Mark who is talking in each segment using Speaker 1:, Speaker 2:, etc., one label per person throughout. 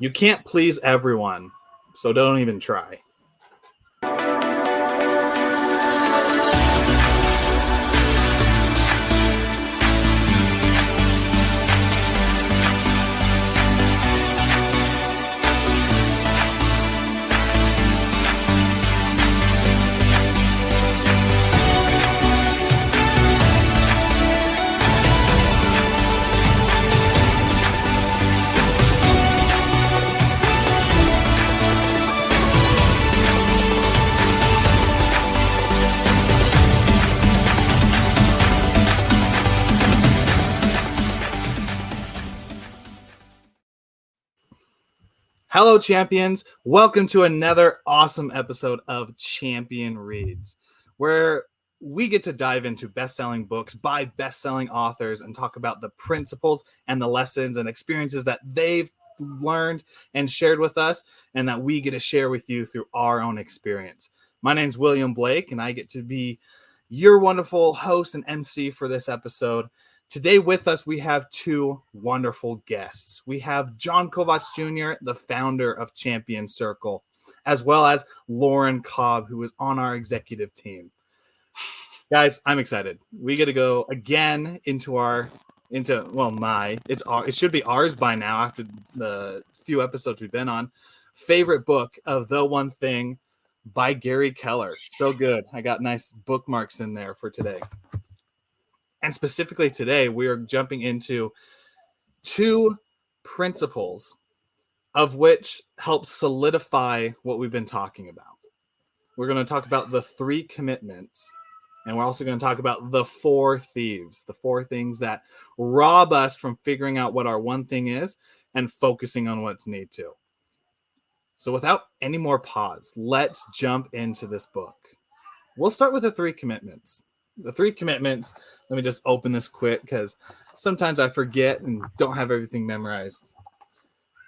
Speaker 1: You can't please everyone, so don't even try. Hello, champions. Welcome to another awesome episode of Champion Reads, where we get to dive into best-selling books by best-selling authors and talk about the principles and the lessons and experiences that they've learned and shared with us, and that we get to share with you through our own experience. My name's William Blake, and I get to be your wonderful host and MC for this episode. Today with us, we have two wonderful guests. We have John Kovacs Jr., the founder of Champion Circle, as well as Lauren Cobb, who is on our executive team. Guys, I'm excited. We get to go again it should be ours by now after the few episodes we've been on. Favorite book of The One Thing by Gary Keller. So good. I got nice bookmarks in there for today. And specifically today, we are jumping into two principles of which help solidify what we've been talking about. We're going to talk about the 3 commitments, and we're also going to talk about the 4 thieves, the 4 things that rob us from figuring out what our one thing is and focusing on what's need to. So without any more pause, let's jump into this book. We'll start with the 3 commitments. The 3 commitments, let me just open this quick because sometimes I forget and don't have everything memorized.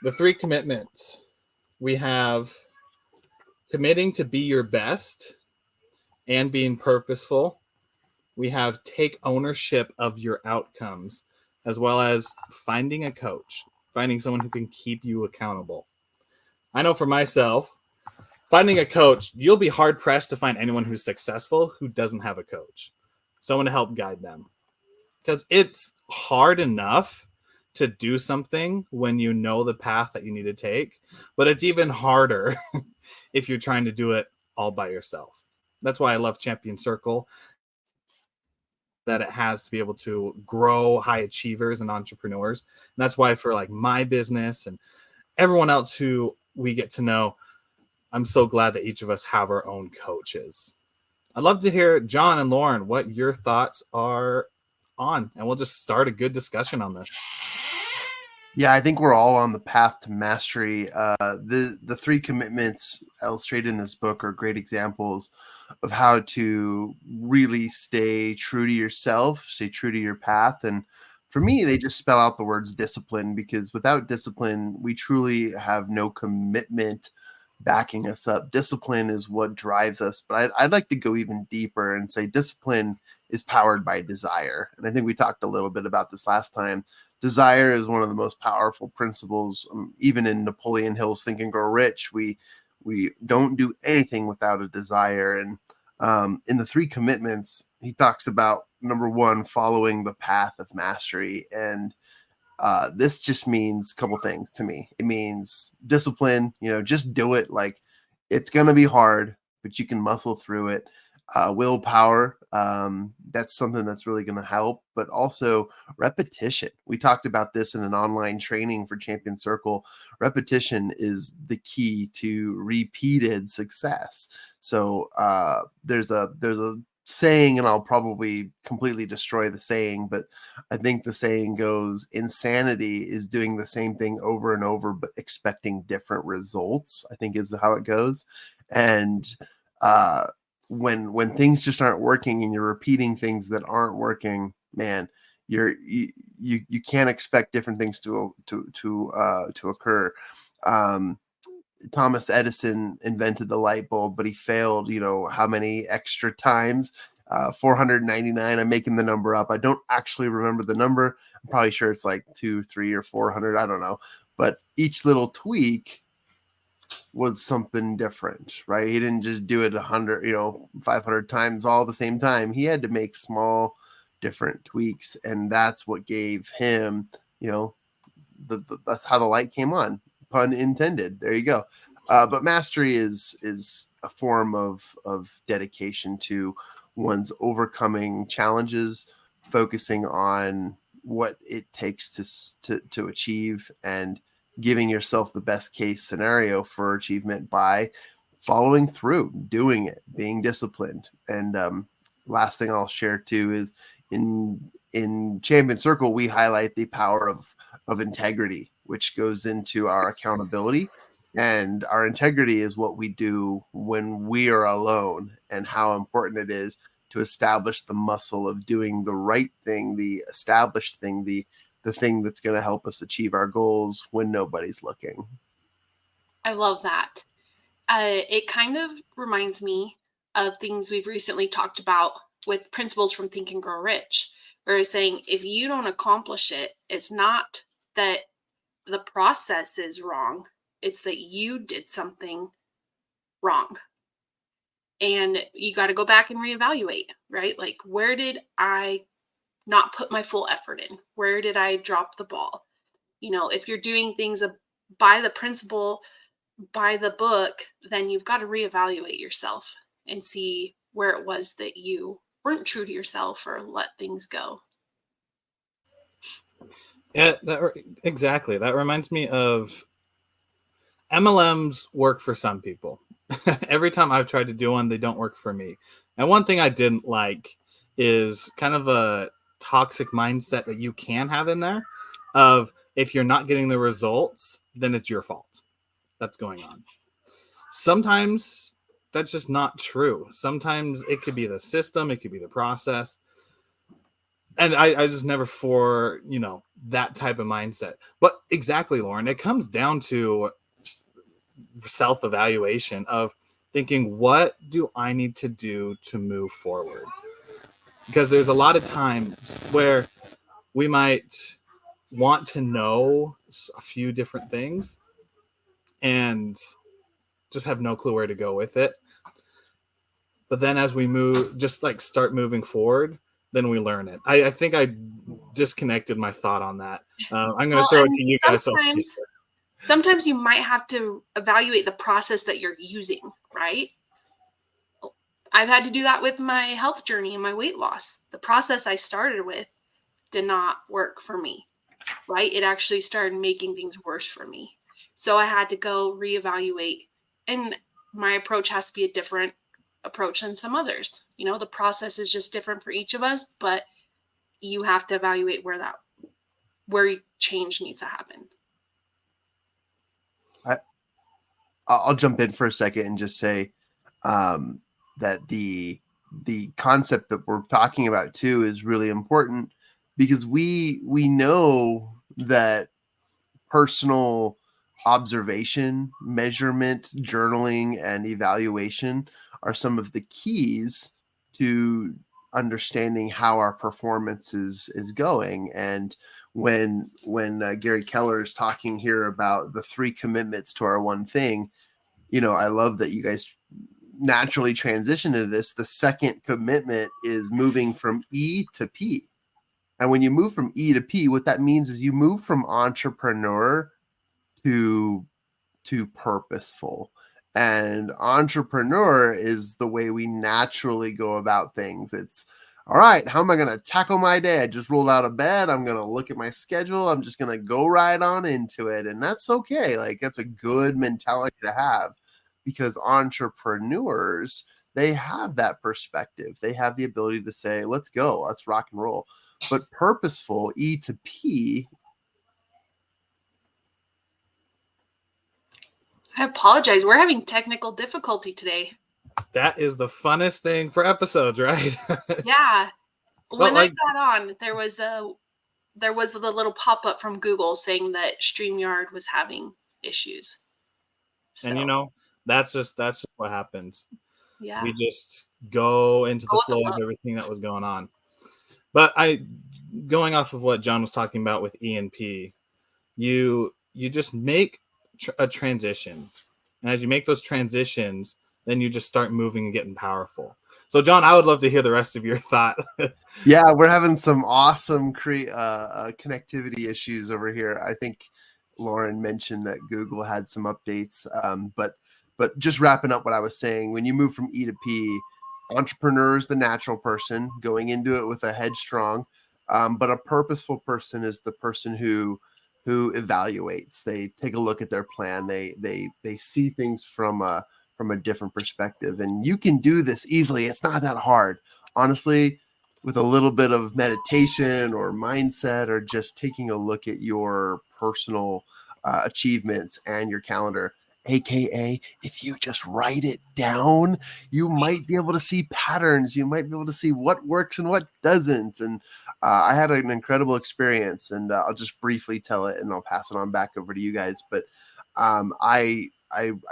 Speaker 1: The 3 commitments, we have committing to be your best and being purposeful. We have take ownership of your outcomes, as well as finding a coach, finding someone who can keep you accountable. I know for myself, finding a coach, you'll be hard-pressed to find anyone who's successful who doesn't have a coach. Someone to help guide them. Because it's hard enough to do something when you know the path that you need to take, but it's even harder if you're trying to do it all by yourself. That's why I love Champion Circle, that it has to be able to grow high achievers and entrepreneurs. And that's why for like my business and everyone else who we get to know, I'm so glad that each of us have our own coaches. I'd love to hear, John and Lauren, what your thoughts are on, and we'll just start a good discussion on this.
Speaker 2: Yeah, I think we're all on the path to mastery. The 3 commitments illustrated in this book are great examples of how to really stay true to yourself, stay true to your path. And for me, they just spell out the words discipline, because without discipline, we truly have no commitment backing us up. Discipline is what drives us. But I'd like to go even deeper and say discipline is powered by desire. And I think we talked a little bit about this last time. Desire is one of the most powerful principles. Even in Napoleon Hill's Think and Grow Rich, we don't do anything without a desire. And in the 3 commitments, he talks about, number 1, following the path of mastery. And this just means a couple things to me. It means discipline, just do it. Like, it's going to be hard, but you can muscle through it. Willpower, that's something that's really going to help, but also repetition. We talked about this in an online training for Champion Circle. Repetition is the key to repeated success. So there's a saying, and I'll probably completely destroy the saying, but I think the saying goes, insanity is doing the same thing over and over, but expecting different results, I think is how it goes. And when things just aren't working and you're repeating things that aren't working, man, you can't expect different things to occur. Thomas Edison invented the light bulb, but he failed, how many extra times? 499. I'm making the number up. I don't actually remember the number. I'm probably sure it's like 2, 3, or 400. I don't know. But each little tweak was something different, right? He didn't just do it 100, 500 times all at the same time. He had to make small, different tweaks, and that's what gave him, that's how the light came on. Pun intended. There you go. But mastery is a form of dedication to one's overcoming challenges, focusing on what it takes to achieve, and giving yourself the best case scenario for achievement by following through, doing it, being disciplined. And last thing I'll share too is in Champion Circle, we highlight the power of integrity, which goes into our accountability. And our integrity is what we do when we are alone, and how important it is to establish the muscle of doing the right thing, the established thing, the thing that's going to help us achieve our goals when nobody's looking.
Speaker 3: I love that. It kind of reminds me of things we've recently talked about with principles from Think and Grow Rich, where it's saying if you don't accomplish it, it's not that the process is wrong, it's that you did something wrong. And you got to go back and reevaluate, right? Like, where did I not put my full effort in? Where did I drop the ball? If you're doing things by the principle, by the book, then you've got to reevaluate yourself and see where it was that you weren't true to yourself or let things go.
Speaker 1: Yeah, exactly. That reminds me of MLMs work for some people. Every time I've tried to do one, they don't work for me. And one thing I didn't like is kind of a toxic mindset that you can have in there of if you're not getting the results, then it's your fault that's going on. Sometimes that's just not true. Sometimes it could be the system, it could be the process. And I just never for, that type of mindset. But exactly, Lauren, it comes down to self-evaluation of thinking, what do I need to do to move forward? Because there's a lot of times where we might want to know a few different things and just have no clue where to go with it. But then as we start moving forward, then we learn it. I think I disconnected my thought on that. I'm going to throw it to you guys.
Speaker 3: Sometimes you might have to evaluate the process that you're using, right? I've had to do that with my health journey and my weight loss. The process I started with did not work for me, right? It actually started making things worse for me. So I had to go reevaluate, and my approach has to be a different approach than some others. The process is just different for each of us, but you have to evaluate where change needs to happen.
Speaker 2: I'll jump in for a second and just say that the concept that we're talking about too is really important, because we know that personal observation, measurement, journaling, and evaluation are some of the keys to understanding how our performance is going. And when Gary Keller is talking here about the 3 commitments to our one thing, I love that you guys naturally transition to this. The second commitment is moving from E to P. And when you move from E to P, what that means is you move from entrepreneur to purposeful. And entrepreneur is the way we naturally go about things. It's all right, how am I going to tackle my day? I just rolled out of bed. I'm going to look at my schedule. I'm just going to go right on into it. And that's okay. Like, that's a good mentality to have, because entrepreneurs, they have that perspective. They have the ability to say, let's go, let's rock and roll. But purposeful, E to P.
Speaker 3: I apologize. We're having technical difficulty today.
Speaker 1: That is the funnest thing for episodes, right?
Speaker 3: Yeah. When I got on, there was the little pop-up from Google saying that StreamYard was having issues.
Speaker 1: So. And that's just what happens.
Speaker 3: Yeah.
Speaker 1: We just go into the
Speaker 3: Go with the
Speaker 1: flow of
Speaker 3: flow.
Speaker 1: everything that was going on. But going off of what John was talking about with E&P, you just make a transition. And as you make those transitions, then you just start moving and getting powerful. So, John, I would love to hear the rest of your thought.
Speaker 2: Yeah, we're having some awesome connectivity issues over here. I think Lauren mentioned that Google had some updates, but just wrapping up what I was saying, when you move from E to P, entrepreneur is the natural person going into it with a headstrong, but a purposeful person is the person who evaluates. They take a look at their plan. They see things from a different perspective, and you can do this easily. It's not that hard, honestly. With a little bit of meditation or mindset, or just taking a look at your personal achievements and your calendar, aka if you just write it down, you might be able to see patterns. You might be able to see what works and what doesn't. And I had an incredible experience, and I'll just briefly tell it, and I'll pass it on back over to you guys. But I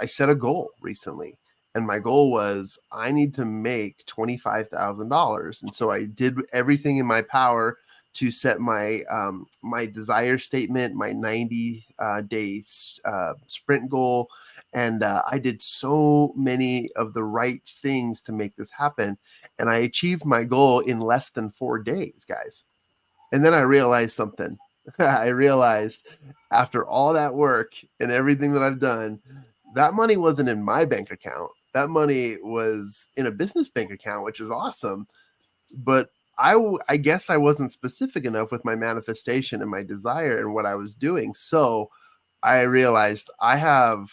Speaker 2: set a goal recently, and my goal was I need to make $25,000. And so I did everything in my power to set my my desire statement, my 90 days sprint goal. And I did so many of the right things to make this happen. And I achieved my goal in less than 4 days, guys. And then I realized something. I realized after all that work and everything that I've done, that money wasn't in my bank account. That money was in a business bank account, which is awesome. But I guess I wasn't specific enough with my manifestation and my desire and what I was doing. So I realized I have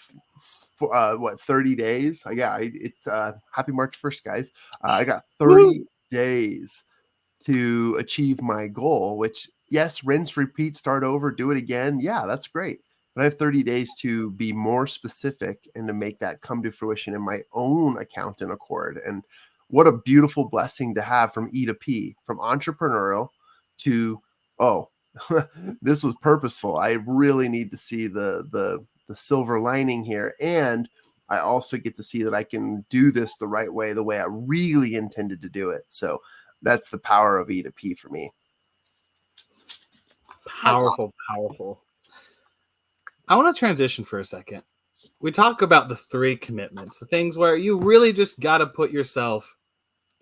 Speaker 2: 30 days. It's happy March 1st, guys. I got 30 days to achieve my goal, which, yes, rinse, repeat, start over, do it again. Yeah, that's great. But I have 30 days to be more specific and to make that come to fruition in my own account and accord. And what a beautiful blessing to have from E to P, from entrepreneurial to, oh, this was purposeful. I really need to see the silver lining here. And I also get to see that I can do this the right way, the way I really intended to do it. So that's the power of E to P for me.
Speaker 1: Powerful, powerful. I want to transition for a second. We talk about the 3 commitments, the things where you really just got to put yourself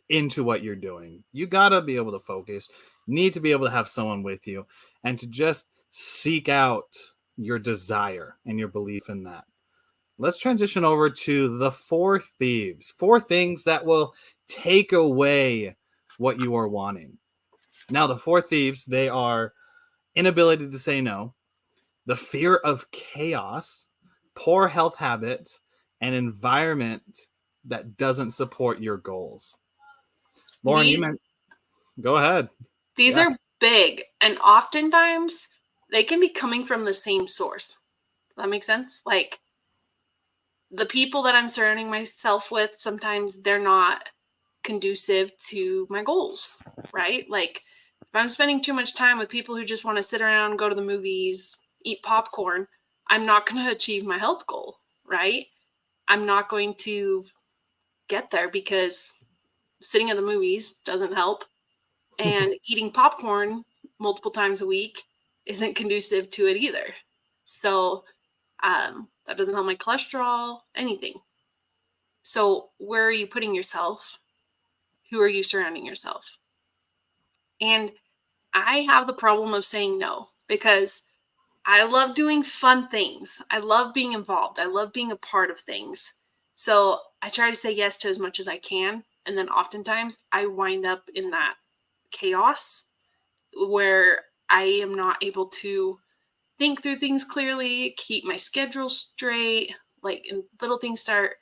Speaker 1: into what you're doing. You got to be able to focus, need to be able to have someone with you, and to just seek out your desire and your belief in that. Let's transition over to the 4 thieves, 4 things that will take away what you are wanting. Now, the 4 thieves, they are inability to say no, the fear of chaos, poor health habits, and environment that doesn't support your goals. Lauren, you meant, go ahead.
Speaker 3: These are big, and oftentimes they can be coming from the same source. That makes sense? Like, the people that I'm surrounding myself with, sometimes they're not conducive to my goals, right? Like, if I'm spending too much time with people who just want to sit around, go to the movies, eat popcorn, I'm not going to achieve my health goal, right? I'm not going to get there because sitting at the movies doesn't help, and eating popcorn multiple times a week isn't conducive to it either. So that doesn't help my cholesterol, anything. So where are you putting yourself? Who are you surrounding yourself? And I have the problem of saying no, because I love doing fun things. I love being involved. I love being a part of things. So I try to say yes to as much as I can. And then oftentimes I wind up in that chaos where I am not able to think through things clearly, keep my schedule straight, like, and little things start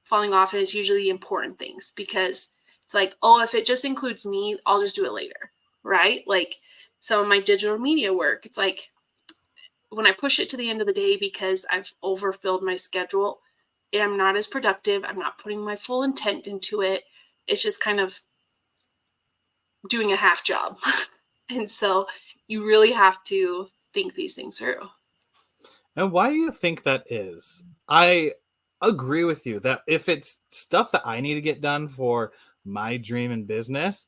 Speaker 3: falling off, and it's usually important things, because it's like, oh, if it just includes me, I'll just do it later, right? Like, some of my digital media work, it's like when I push it to the end of the day because I've overfilled my schedule, I'm not as productive. I'm not putting my full intent into it. It's just kind of doing a half job. And so you really have to think these things through.
Speaker 1: And why do you think that is? I agree with you that if it's stuff that I need to get done for my dream and business,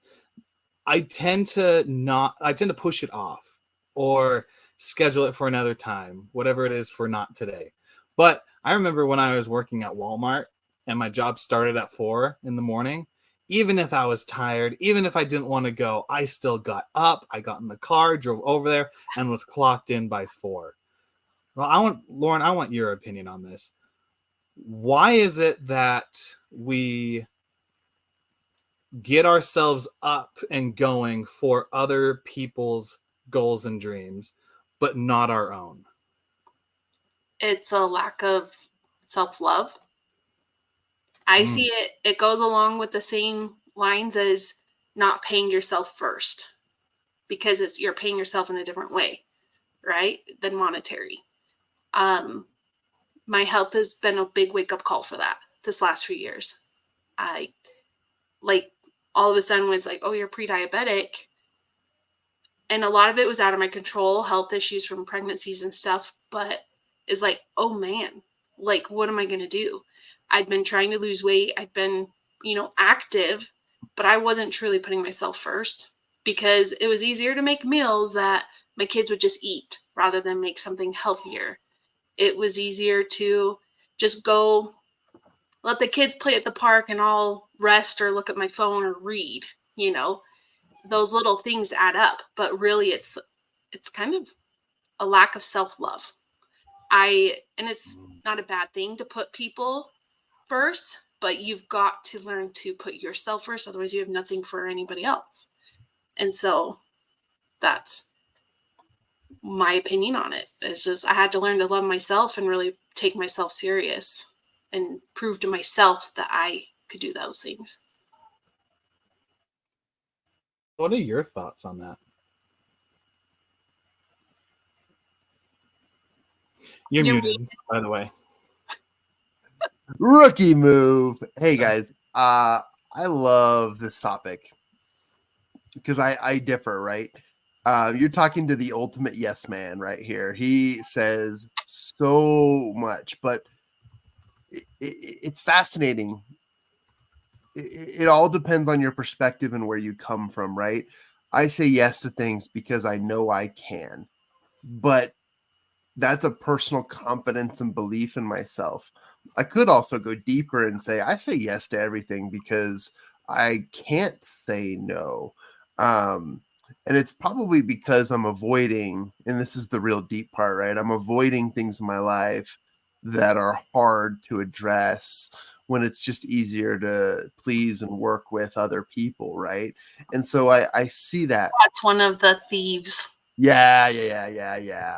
Speaker 1: I tend to push it off or schedule it for another time, whatever it is for not today. But I remember when I was working at Walmart and my job started at 4 in the morning, even if I was tired, even if I didn't want to go, I still got up, I got in the car, drove over there, and was clocked in by 4. Well, Lauren, I want your opinion on this. Why is it that we get ourselves up and going for other people's goals and dreams, but not our own?
Speaker 3: It's a lack of self-love. I see it goes along with the same lines as not paying yourself first, because you're paying yourself in a different way, right, than monetary. My health has been a big wake-up call for that this last few years. I like all of a sudden when it's like, oh, you're pre-diabetic, and a lot of it was out of my control, health issues from pregnancies and stuff, but it's like, oh man, like what am I going to do? I'd been trying to lose weight, I'd been, active, but I wasn't truly putting myself first, because it was easier to make meals that my kids would just eat rather than make something healthier. It was easier to just go let the kids play at the park and I'll rest or look at my phone or read. Those little things add up, but really it's kind of a lack of self-love. And it's not a bad thing to put people first, but you've got to learn to put yourself first, otherwise you have nothing for anybody else. And so that's my opinion on it. It's just I had to learn to love myself and really take myself serious and prove to myself that I could do those things.
Speaker 1: What are your thoughts on that? You're muted, by the way.
Speaker 2: Rookie move. Hey guys, I love this topic because I differ, right? You're talking to the ultimate yes man right here. He says so much, but it's fascinating. It all depends on your perspective and where you come from, right? I say yes to things because I know I can, but that's a personal confidence and belief in myself. I could also go deeper and say I say yes to everything because I can't say no. And it's probably because I'm avoiding, and this is the real deep part, right? I'm avoiding things in my life that are hard to address when it's just easier to please and work with other people, right? And so I see that.
Speaker 3: That's one of the thieves.
Speaker 2: Yeah.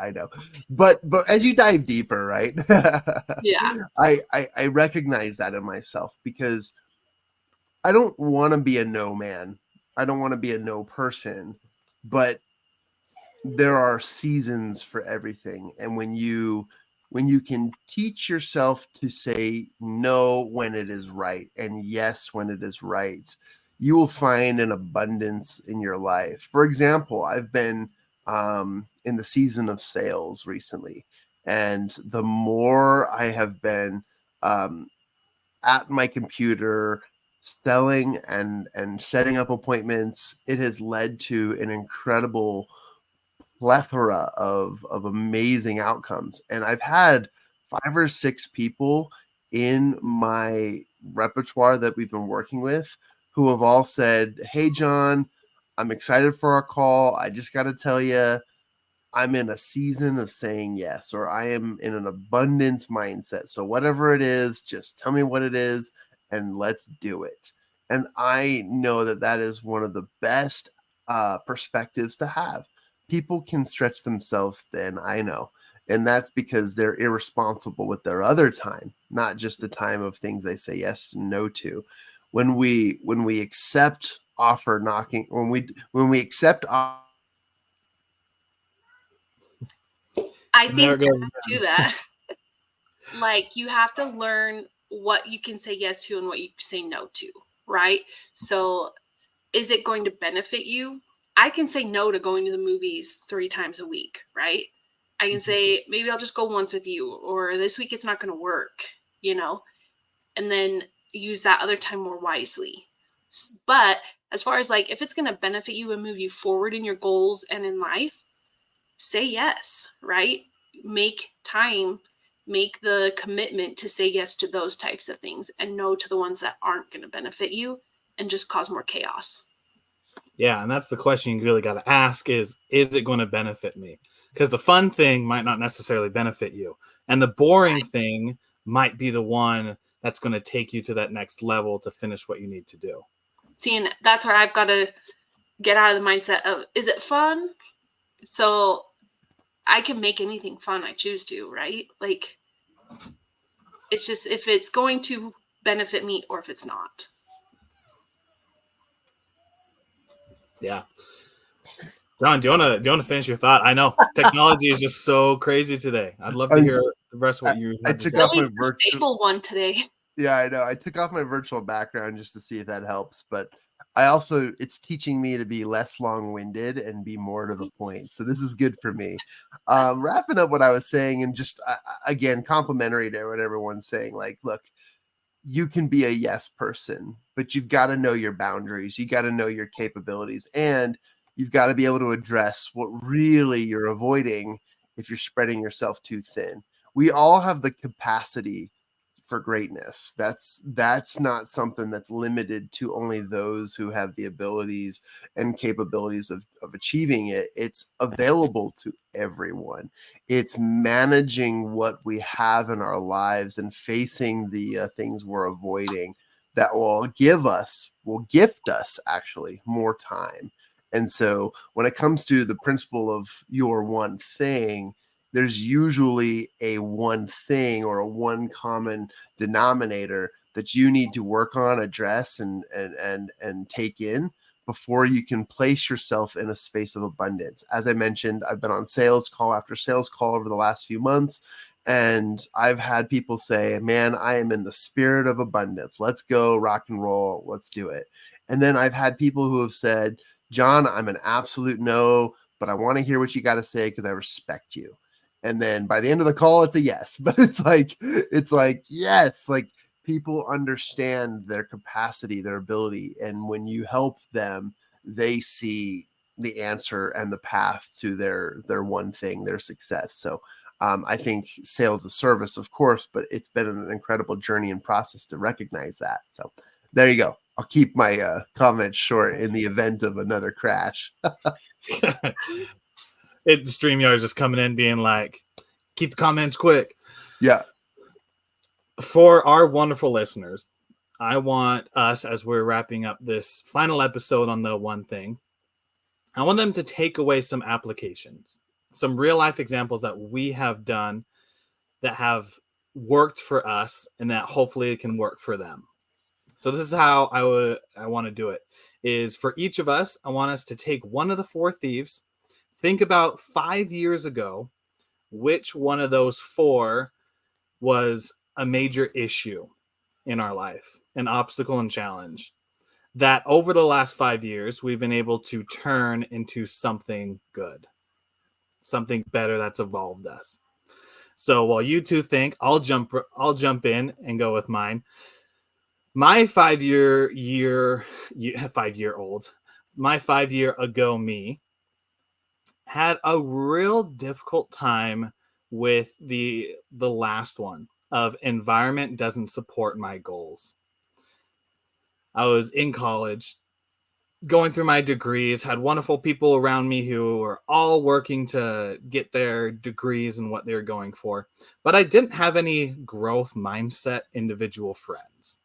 Speaker 2: I know, but as you dive deeper, right?
Speaker 3: Yeah.
Speaker 2: I recognize that in myself because I don't want to be a no man. I don't want to be a no person, but there are seasons for everything, and when you can teach yourself to say no when it is right and yes when it is right, you will find an abundance in your life. For example, I've been in the season of sales recently, and the more I have been at my computer selling and setting up appointments, it has led to an incredible plethora of amazing outcomes. And I've had 5 or 6 people in my repertoire that we've been working with who have all said, "Hey, John, I'm excited for our call. I just got to tell you, I'm in a season of saying yes, or I am in an abundance mindset. So whatever it is, just tell me what it is and let's do it." And I know that that is one of the best perspectives to have. People can stretch themselves thin, I know. And that's because they're irresponsible with their other time, not just the time of things they say yes and no to. When we accept offer knocking, when we accept
Speaker 3: I think to that, like you have to learn what you can say yes to and what you say no to, right? So is it going to benefit you? I can say no to going to the movies 3 times a week, right? I can say maybe I'll just go once with you, or this week it's not going to work. and then use that other time more wisely. But as far as like, if it's going to benefit you and move you forward in your goals and in life, say yes, right? Make time, make the commitment to say yes to those types of things and no to the ones that aren't going to benefit you and just cause more chaos.
Speaker 1: Yeah, and that's the question you really got to ask is it going to benefit me? Because the fun thing might not necessarily benefit you. And the boring thing might be the one that's going to take you to that next level to finish what you need to do.
Speaker 3: See, and that's where I've got to get out of the mindset of, is it fun? So I can make anything fun I choose to, right? Like, it's just if it's going to benefit me or if it's not.
Speaker 1: Yeah. John, do you want to finish your thought? I know technology is just so crazy today. I'd love to hear the rest of what you had to say.
Speaker 3: At least the stable one today.
Speaker 2: Yeah, I know. I took off my virtual background just to see if that helps, but it's teaching me to be less long-winded and be more to the point. So this is good for me. Wrapping up what I was saying, and just again, complimentary to what everyone's saying. Like, look, you can be a yes person, but you've got to know your boundaries. You got to know your capabilities, and you've got to be able to address what really you're avoiding if you're spreading yourself too thin. We all have the capacity for greatness. That's not something that's limited to only those who have the abilities and capabilities of achieving it. It's available to everyone. It's managing what we have in our lives and facing the things we're avoiding that will gift us actually more time. And so when it comes to the principle of your one thing, there's usually a one thing or a one common denominator that you need to work on, address, and take in before you can place yourself in a space of abundance. As I mentioned, I've been on sales call after sales call over the last few months, and I've had people say, man, I am in the spirit of abundance. Let's go rock and roll. Let's do it. And then I've had people who have said, John, I'm an absolute no, but I want to hear what you got to say because I respect you. And then by the end of the call, it's a yes. But it's like yes, like people understand their capacity, their ability. And when you help them, they see the answer and the path to their one thing, their success. So I think sales is service, of course, but it's been an incredible journey and process to recognize that. So there you go. I'll keep my comments short in the event of another crash.
Speaker 1: StreamYard is just coming in being like, keep the comments quick.
Speaker 2: Yeah.
Speaker 1: For our wonderful listeners, I want us, as we're wrapping up this final episode on the one thing, I want them to take away some applications, some real life examples that we have done that have worked for us and that hopefully it can work for them. So this is how I want to do it, is for each of us, I want us to take one of the four thieves, think about 5 years ago, which one of those four was a major issue in our life, an obstacle and challenge that over the last 5 years, we've been able to turn into something good, something better that's evolved us. So while you two think, I'll jump in and go with mine. My 5 year ago me had a real difficult time with the last one of environment doesn't support my goals. I was in college, going through my degrees, had wonderful people around me who were all working to get their degrees and what they were going for, but I didn't have any growth mindset individual friends.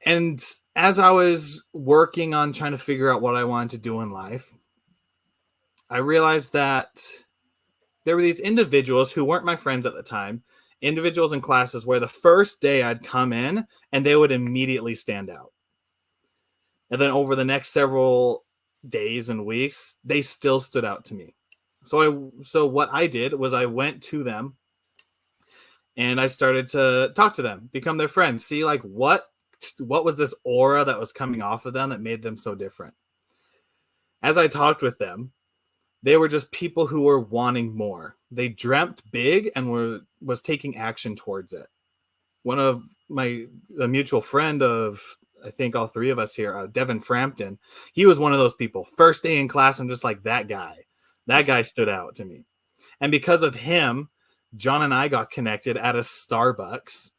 Speaker 1: And as I was working on trying to figure out what I wanted to do in life, I realized that there were these individuals who weren't my friends at the time, individuals in classes where the first day I'd come in and they would immediately stand out. And then over the next several days and weeks, they still stood out to me. So what I did was I went to them and I started to talk to them, become their friends, see like what was this aura that was coming off of them that made them so different. As I talked with them, They were just people who were wanting more. They dreamt big and was taking action towards it. One of a mutual friend of, I think all three of us here, Devin Frampton, he was one of those people. First day in class, I'm just like, that guy. That guy stood out to me. And because of him, John and I got connected at a Starbucks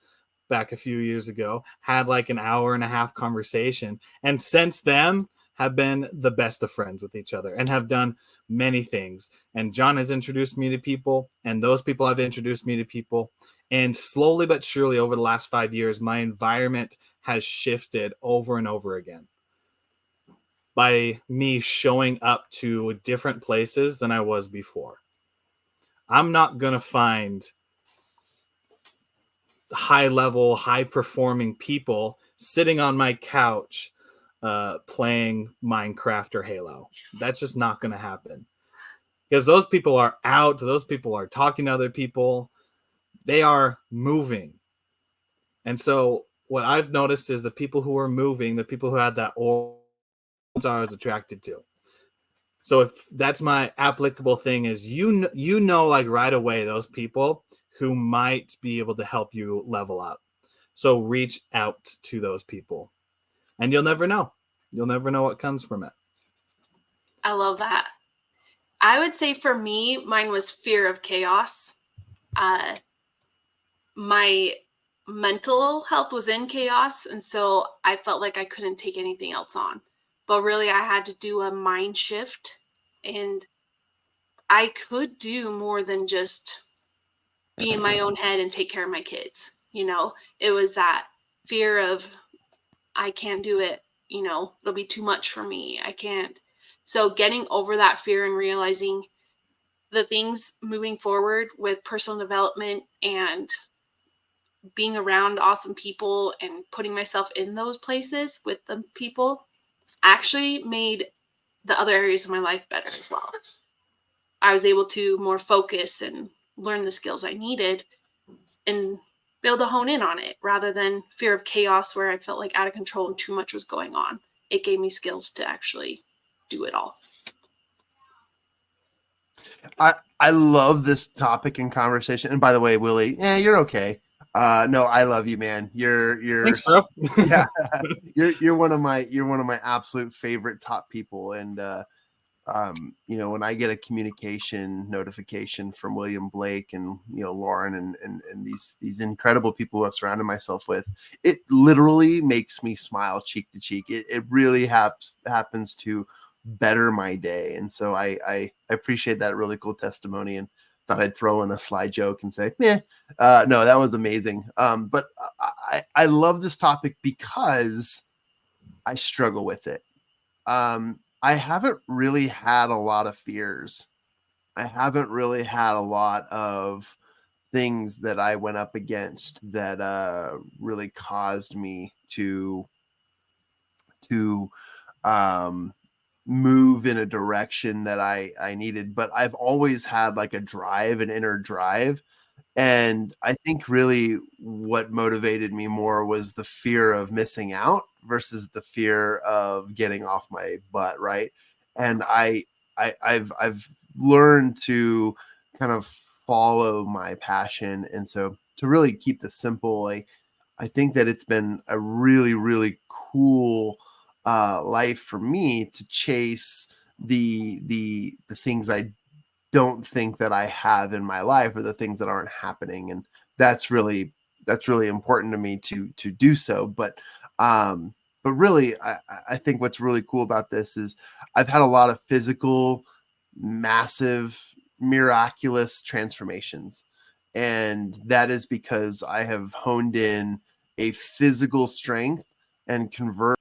Speaker 1: back a few years ago, had like an hour and a half conversation. And since then, have been the best of friends with each other and have done many things. And John has introduced me to people, and those people have introduced me to people. And slowly but surely over the last 5 years, my environment has shifted over and over again by me showing up to different places than I was before. I'm not going to find high level, high performing people sitting on my couch playing Minecraft or Halo. That's just not going to happen, because those people are out. Those people are talking to other people. They are moving. And so what I've noticed is the people who are moving, the people who had that aura, I was attracted to. So if that's my applicable thing, is you know like right away those people who might be able to help you level up. So reach out to those people, and you'll never know. You'll never know what comes from it.
Speaker 3: I love that. I would say for me, mine was fear of chaos. My mental health was in chaos, and so I felt like I couldn't take anything else on. But really, I had to do a mind shift, and I could do more than just be in my own head and take care of my kids. It was that fear of, I can't do it. It'll be too much for me. I can't. So getting over that fear and realizing the things moving forward with personal development and being around awesome people and putting myself in those places with the people actually made the other areas of my life better as well. I was able to more focus and learn the skills I needed and be able to hone in on it rather than fear of chaos where I felt like out of control and too much was going on. It gave me skills to actually do it all.
Speaker 2: I love this topic and conversation. And by the way, Willie, you're okay. No, I love you, man. You're
Speaker 1: Thanks, bro.
Speaker 2: Yeah, you're one of my absolute favorite top people. And when I get a communication notification from William Blake and Lauren and these incredible people who I've surrounded myself with, it literally makes me smile cheek to cheek. It really happens to better my day. And so I appreciate that really cool testimony, and thought I'd throw in a sly joke and say, no, that was amazing. But I love this topic because I struggle with it. I haven't really had a lot of fears. I haven't really had a lot of things that I went up against that really caused me to move in a direction that I needed. But I've always had like a drive, an inner drive. And I think really what motivated me more was the fear of missing out versus the fear of getting off my butt, right? And I've learned to kind of follow my passion. And so to really keep this simple, I think that it's been a really, really cool life for me to chase the things I don't think that I have in my life, or the things that aren't happening. And that's really important to me to do so. But really, I think what's really cool about this is I've had a lot of physical, massive, miraculous transformations. And that is because I have honed in a physical strength and convert.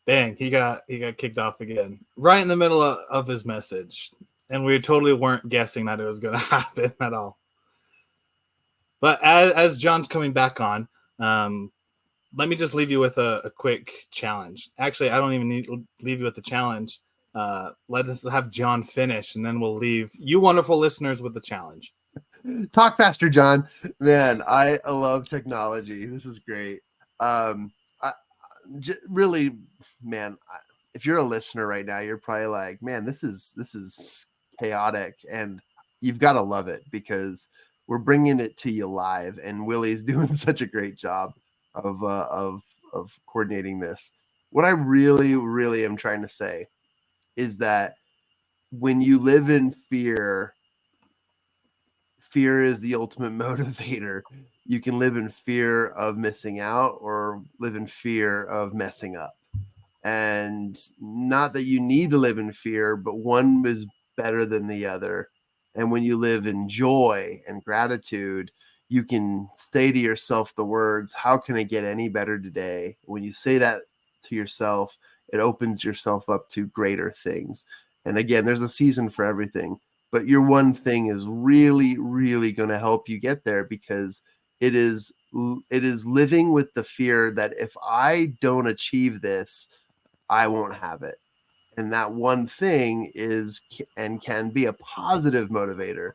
Speaker 1: Dang, he got kicked off again right in the middle of his message, and we totally weren't guessing that it was going to happen at all. But as John's coming back on, let me just leave you with a quick challenge. Actually, I don't even need to leave you with the challenge. Let us have John finish, and then we'll leave you wonderful listeners with the challenge.
Speaker 2: Talk faster, John. Man, I love technology. This is great. Really, man, if you're a listener right now, you're probably like, man, this is chaotic, and you've got to love it because we're bringing it to you live, and Willie's doing such a great job of coordinating this. What I really, really am trying to say is that when you live in fear, fear is the ultimate motivator. You can live in fear of missing out or live in fear of messing up. And not that you need to live in fear, but one is better than the other. And when you live in joy and gratitude, you can say to yourself the words, how can I get any better today? When you say that to yourself, it opens yourself up to greater things. And again, there's a season for everything, but your one thing is really, really going to help you get there, because it is living with the fear that if I don't achieve this, I won't have it. And that one thing is and can be a positive motivator.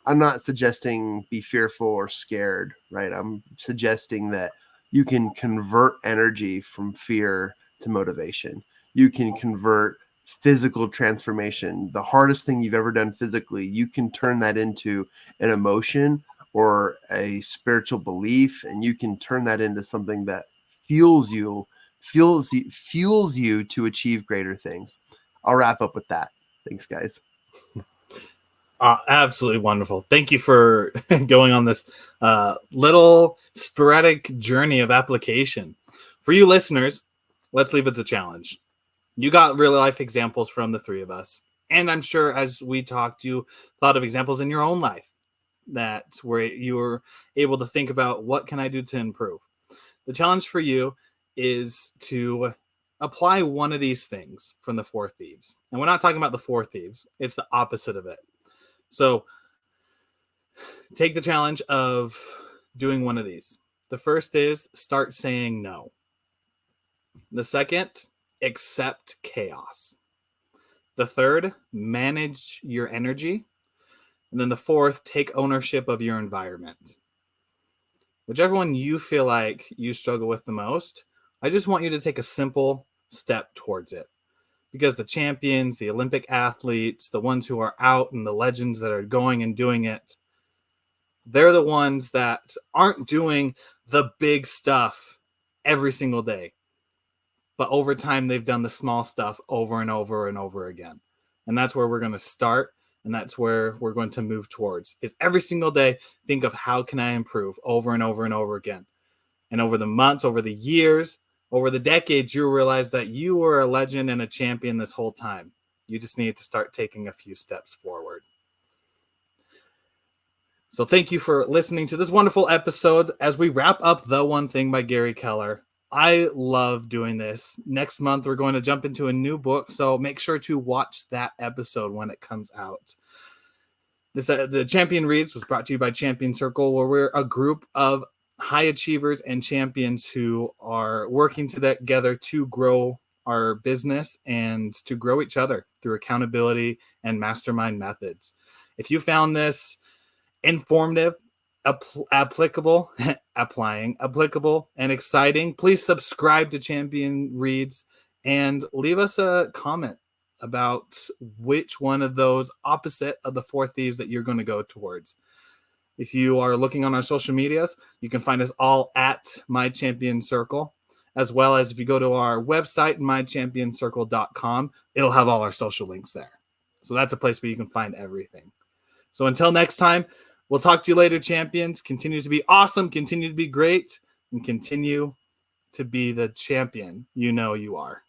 Speaker 2: I'm not suggesting be fearful or scared, right? I'm suggesting that you can convert energy from fear to motivation. You can convert physical transformation. The hardest thing you've ever done physically, you can turn that into an emotion or a spiritual belief, and you can turn that into something that fuels you to achieve greater things. I'll wrap up with that. Thanks, guys.
Speaker 1: Absolutely wonderful. Thank you for going on this little sporadic journey of application. For you listeners, let's leave it the challenge. You got real life examples from the three of us. And I'm sure as we talked, you thought of examples in your own life that where you were able to think about what can I do to improve. The challenge for you is to apply one of these things from the Four Thieves. And we're not talking about the Four Thieves. It's the opposite of it. So take the challenge of doing one of these. The first is start saying no. The second, accept chaos. The third, manage your energy. And then the fourth, take ownership of your environment. Whichever one you feel like you struggle with the most, I just want you to take a simple step towards it. Because the champions, the Olympic athletes, the ones who are out and the legends that are going and doing it, they're the ones that aren't doing the big stuff every single day. But over time, they've done the small stuff over and over and over again. And that's where we're going to start. And that's where we're going to move towards, is every single day, think of how can I improve over and over and over again. And over the months, over the years, over the decades, you realize that you were a legend and a champion this whole time. You just need to start taking a few steps forward. So thank you for listening to this wonderful episode as we wrap up The One Thing by Gary Keller. I love doing this. Next month, we're going to jump into a new book, so make sure to watch that episode when it comes out. The Champion Reads was brought to you by Champion Circle, where we're a group of high achievers and champions who are working together to grow our business and to grow each other through accountability and mastermind methods. If you found this informative, applicable, and exciting, please subscribe to Champion Reads and leave us a comment about which one of those opposite of the Four Thieves that you're going to go towards. If you are looking on our social medias, you can find us all at My Champion Circle, as well as if you go to our website, mychampionscircle.com, it'll have all our social links there. So that's a place where you can find everything. So until next time, we'll talk to you later, champions. Continue to be awesome, continue to be great, and continue to be the champion you know you are.